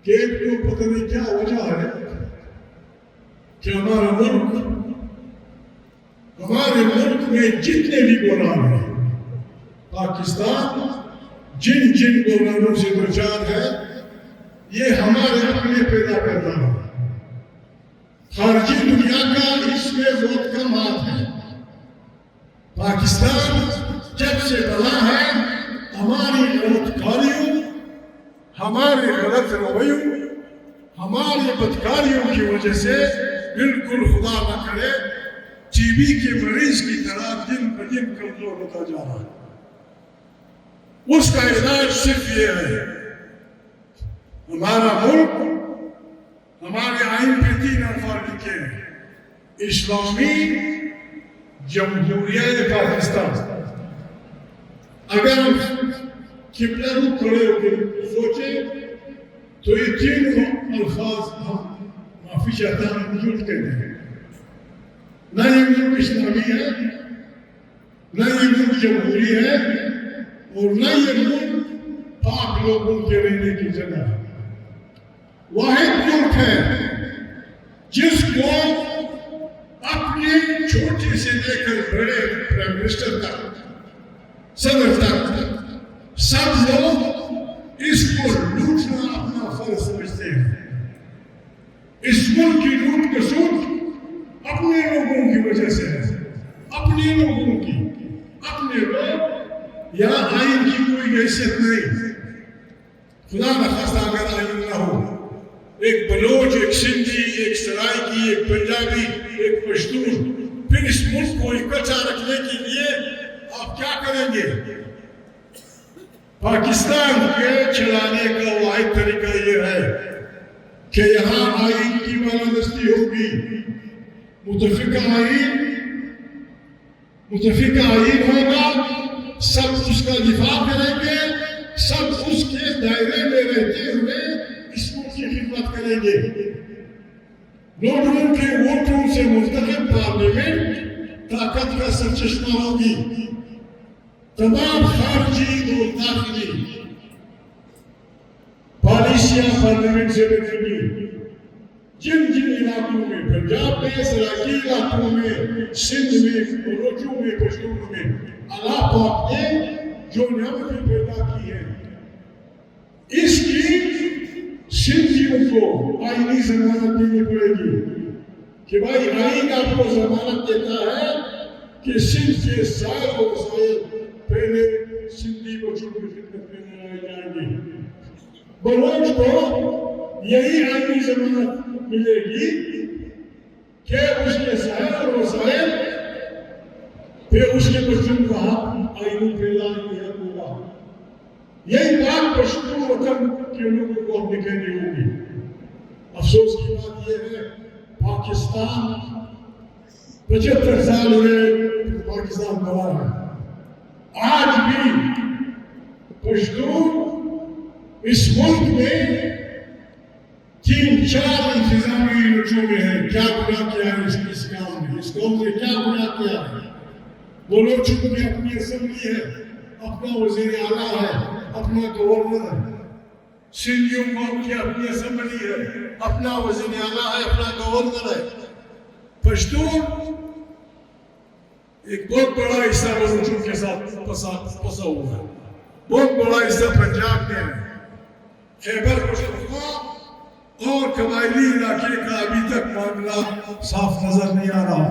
کہ ایک تو پتہ نہیں کیا وجہ ہے کہ ہمارے ملک میں جتنے بھی گورنر ہیں، پاکستان جن گورنروں سے دوچار ہے، یہ ہمارے اپنے پیدا کرنا ہے۔ خارجی دنیا کا اس میں بہت کم ہاتھ ہے۔ پاکستان جب سے بنا ہے، ہماری غلط کاریوں، ہمارے غلط رویوں، ہماری بدکاریوں کی وجہ سے بالکل خدا نہ کرے ٹی بی کے مریض کی طرح دن بدن کمزور ہوتا جا رہا ہے۔ اس کا علاج صرف یہ ہے، ہمارا ملک ہمارے آئین کے 3 الفاظ لکھے ہیں: اسلامی جمہوریہ پاکستان۔ اگر ہم قبلہ کو کھڑے ہو کے سوچیں تو یہ 3 الفاظ ہم معافی چاہتا ہوں وجود کہتے ہیں۔ نہ یہ ملک اسلامی ہے، نہ یہ ملک جمہوری ہے، اور نہ یہ ملک پاک لوگوں کے رہنے کی جگہ ہے۔ واحد ملک ہے جس کو اپنے چھوٹے سے لے کر بڑے پرائم منسٹر تک، صدر تک، سب لوگ اس کو لوٹنا اپنا فرض سمجھتے ہیں۔ اس ملک کی لوٹ کسوٹ اپنے لوگوں کی وجہ سے ہے، اپنے لوگوں کی، اپنے لوگ، یہاں آئین کی کوئی حیثیت نہیں۔ خدا نخواستہ اگر آئین نہ ہو، ایک بلوچ، ایک سندھی، ایک سرائکی، ایک پنجابی، ایک پشتون، پھر اس ملک کو اکٹھا رکھنے کے لیے آپ کیا کریں گے؟ پاکستان کے چلانے کا واحد طریقہ یہ ہے کہ یہاں آئین کی بالادستی ہوگی، متفقہ آئین ہوگا، سب اس کا دفاع کریں گے، سب اس کے دائرے میں رہتے ہوئے اس ملک کی خدمت کریں گے۔ لوگوں کے ووٹوں سے منتخب پارلیمنٹ طاقت کا سرچشمہ ہوگی۔ تمام خارجی اور داخلی پالیسیاں پارلیمنٹ سے بنیں گی۔ جن علاقوں میں، پنجاب میں، سرائکی علاقوں میں، سندھ میں، بلوچوں میں، پشتونوں میں اللہ پاک نے جو نعمتیں پیدا کی ہیں، اس کی سندھیوں کو آئینی ضمانت دینی پڑے گی کہ بھائی آئین آپ کو ضمانت دیتا ہے کہ سندھ کے سارے وسائل پہلے سندھی بچوں کی خدمت میں لائے جائیں گے۔ بلوچ کو یہی آئینی ضمانت ملے گی کہ اس کے سارے وسائل پھر اس کے بچوں کا حق آئینی پیدا نہیں ہے ہوگا۔ یہی بات پشتون وطن کے لوگوں کو اپنی کہنی ہوگی۔ افسوس کی بات یہ ہے، پاکستان 75 سال ہوئے پاکستان بنا ہے، آج بھی پشتون اس ملک میں 3-4 انتظامی لوٹوں میں ہیں۔ کیا گناہ کیا ہے اس کام میں؟ اس قوم نے کیا گناہ کیا ہے؟ وہ لوٹوں کی اپنی اسمبلی ہے، اپنا وزیر اعلیٰ ہے، اپنا گورنر ہے۔ سندھیوں قوم کی اپنی اسمبلی ہے، اپنا وزیر اعلیٰ ہے، اپنا گورنر ہے۔ پشتون ایک بہت بڑا حصہ بلوچوں کے ساتھ پسا ہوا ہے، بہت بڑا حصہ پنجاب میں ہے۔ خیبر پختونخوا اور قبائلی علاقے کا ابھی تک معاملہ صاف نظر نہیں آ رہا۔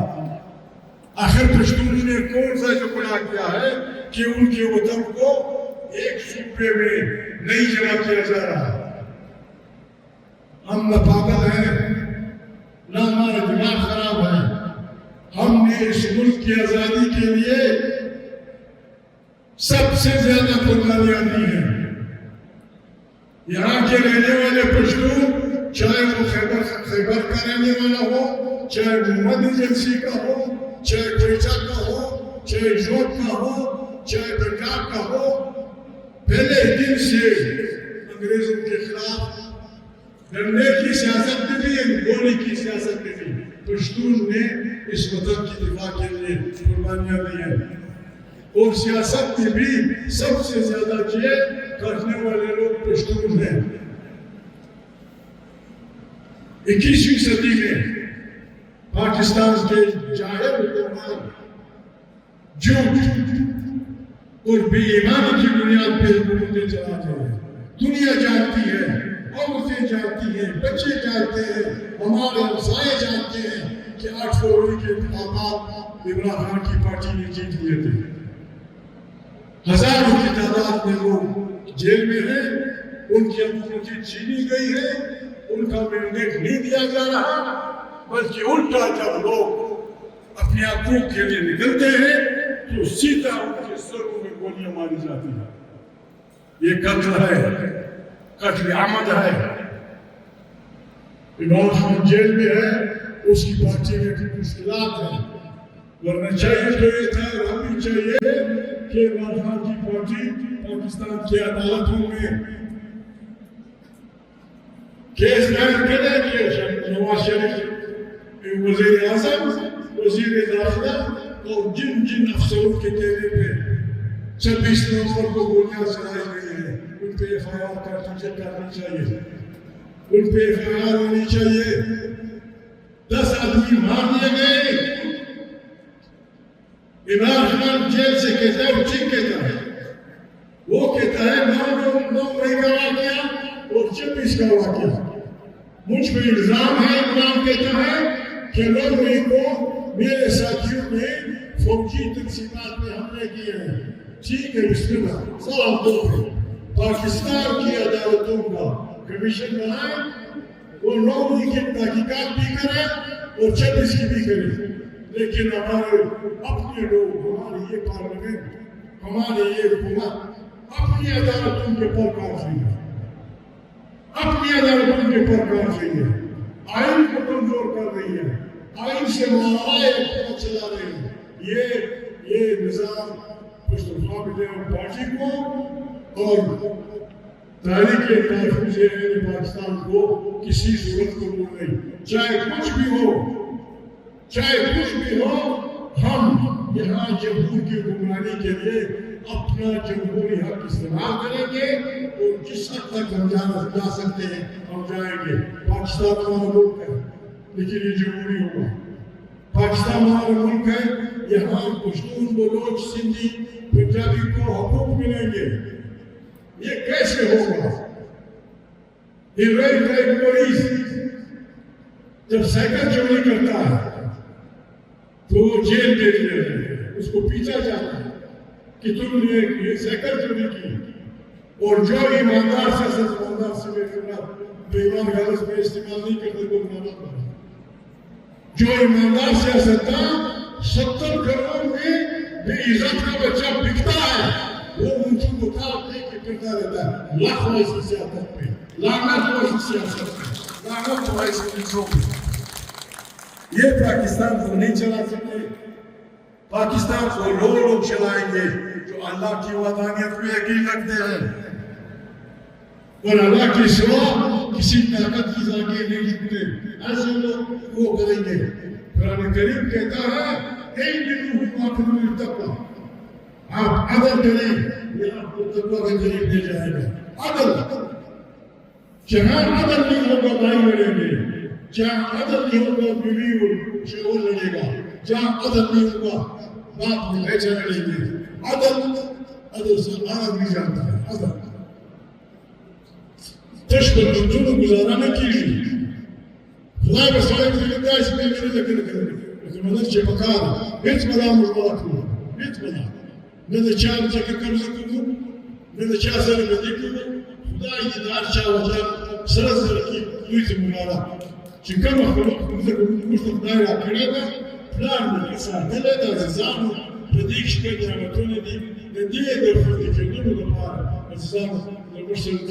آخر پشتون نے کون سا جو گناہ کیا ہے کہ ان کے وطن کو ایک صوبے میں نہیں جمع کیا جا رہا؟ ہم نہ پاگل ہیں، نہ ہمارا دماغ خراب ہے۔ ہم نے اس ملک کی آزادی کے لیے سب سے زیادہ قربانیاں دی ہیں۔ یہاں کے رہنے والے پشتون، چاہے وہ خیبر کا رہنے والا ہو، چاہے محمد ایجنسی کا ہو، چاہے کوئٹہ کا ہو، چاہے جوٹ کا ہو، چاہے پنجاب کا ہو، پہلے دن سے انگریزوں کے خلاف لڑنے کی سیاست میں بھی، گولی کی سیاست میں بھی پشتون نے اس وطن کی دفاع کے لیے قربانیاں دی ہیں۔ اور سیاست میں بھی سب سے زیادہ چیز کرنے والے لوگ پشتون ہیں۔ 21ویں صدی میں پاکستان کے جاہل علماء جھوٹ اور بے ایمانی کی بنیاد پہ حکومتیں چلاتے ہیں. دنیا جانتی ہے، عورتیں جانتی ہیں، بچے جانتے ہیں، ہمارے ہمسائے جانتے ہیں کہ 8 فروری کے انتخابات عمران خان کی پارٹی نے جیت لیے تھے. ہزاروں کی تعداد میں لوگ جیل میں ہیں، ان کی حکومتیں چھینی گئی ہے، ان کا مینڈیٹ نہیں دیا جا رہا، بلکہ الٹا جب لوگ اپنے حقوق کے لیے نکلتے ہیں تو سیدھا ان کے سروں میں گولیاں ماری جاتی ہیں. یہ قتل ہے، قتل عمد ہے. عمران خان جیل میں ہے، اس کی پارٹی میں کچھ مشکلات ہیں، ورنہ چاہیے تو یہ تھا، ہمیں چاہیے کہ عمران خان کی پارٹی پاکستان کی عدالتوں میں کیس دائر کرے کہ نواز شریف وزیر اعظم، وزیر داخلہ اور جن افسروں کے کہنے پہ 26 نومبر کو گولیاں چلائی گئی ہیں، ان پہ FIR کرنی چاہیے، ان پہ FIR ہونی چاہیے. 10 آدمی مار دیے گئے. عمران خان جیل سے کہتا ہے، وہ ٹھیک کہتا ہے، وہ کہتا ہے 9 مئی کا واقعہ اور 26 کا واقعہ. مجھ پہ الزام ہے، عمران کہتا ہے کہ 9 مئی کو میرے ساتھیوں نے فوجی تنظیمات میں حملے کیے ہیں. ٹھیک ہے، بسم اللہ، سلام دو. پاکستان کی عدالتوں کا کمیشن بنائے، وہ 9 مئی کی تحقیقات بھی کرے اور 26 کی بھی کرے. لیکن ہمارے اپنے لوگ، ہماری یہ پارلیمنٹ، ہماری یہ حکومت اپنی عدالتوں کے پر کاٹ رہی ہے، اپنی عدالتوں کے پر کاٹ رہی ہے، آئین کو کمزور کر رہی ہے، آئین سے معاملہ چلا رہی ہے. یہ نظام پشتونخوا پارٹی کو اور تحریک تحفظ پاکستان کو کسی صورت کو نہیں. چاہے کچھ بھی ہو، ہم یہاں جمہور کی حکمرانی کے لیے اپنا جمہوری حق استعمال کریں گے اور جس حد تک ہم جا سکتے ہیں ہم جائیں گے. پاکستان ہمارا ملک ہے، لیکن یہ جمہوری ہوگا. پاکستان ہمارا ملک ہے، یہاں پشتون، بلوچ، سندھی، پنجابی کو حقوق ملیں گے. یہ کیسے ہوگا؟ پولیس جب سائیکل چوری کرتا ہے تو وہ جیل دے دیا جاتا ہے، اس کو پیچھا جاتا ہے کہ تم نے یہ سائیکل چوری کی. اور جو ایماندار سے بے ایمان غلط میں استعمال نہیں کرتے کوئی معاملہ کرتا. جو ایماندار سیاستدان 70 کروڑ میں بے عزت کا بچہ بکتا ہے، وہ اونچی مطالب دے کے کرتا رہتا ہے. لاکھ ایسی سیاست پہ، لعنت ایسی سیاست پہ، لعنت ایسی چیزوں پہ. یہ پاکستان کو نہیں چلا سکتے. پاکستان کو لوگ چلائیں گے جو اللہ کی وحدانیت میں یقین رکھتے ہیں اور اللہ کے سوا کسی طاقت کی ذاکر نہیں رکھتے. ایسے لوگ وہ کریں گے. قرآن کریم کہتا ہے آپ عدل کریں، یہ آپ کو تقویٰ کے قریب لے جائے گا. عدل، جہاں عدل نہیں ہوگا بھائی لڑیں گے، جہاں عدل نہیں ہوگا بیوی اور شوہر لڑے گا، جہاں عدل نہیں ہوگا باپ اور بھیجا لڑیں گے. عدل سے آدمی جانتا ہے. عدل تشبه منظور گزارا نہ کیجیے. خدا بسائے کہ اس میں میرے ذکر کریں لیکن مدد چه پکار هیچ بلا مجبورات کنو، هیچ بلا نه ده چه ذکر کنو، نه ده چه سر بدی کنو. خدا ایدار چه وجه سر کی دوی ته مولارا چې کوم خلق ذکر مشتق دایره کړی ده پلان دې ساتل ده ځان پردیش کې نعمتونه دي د دې د فرد کېدو لپاره ځان د مشتق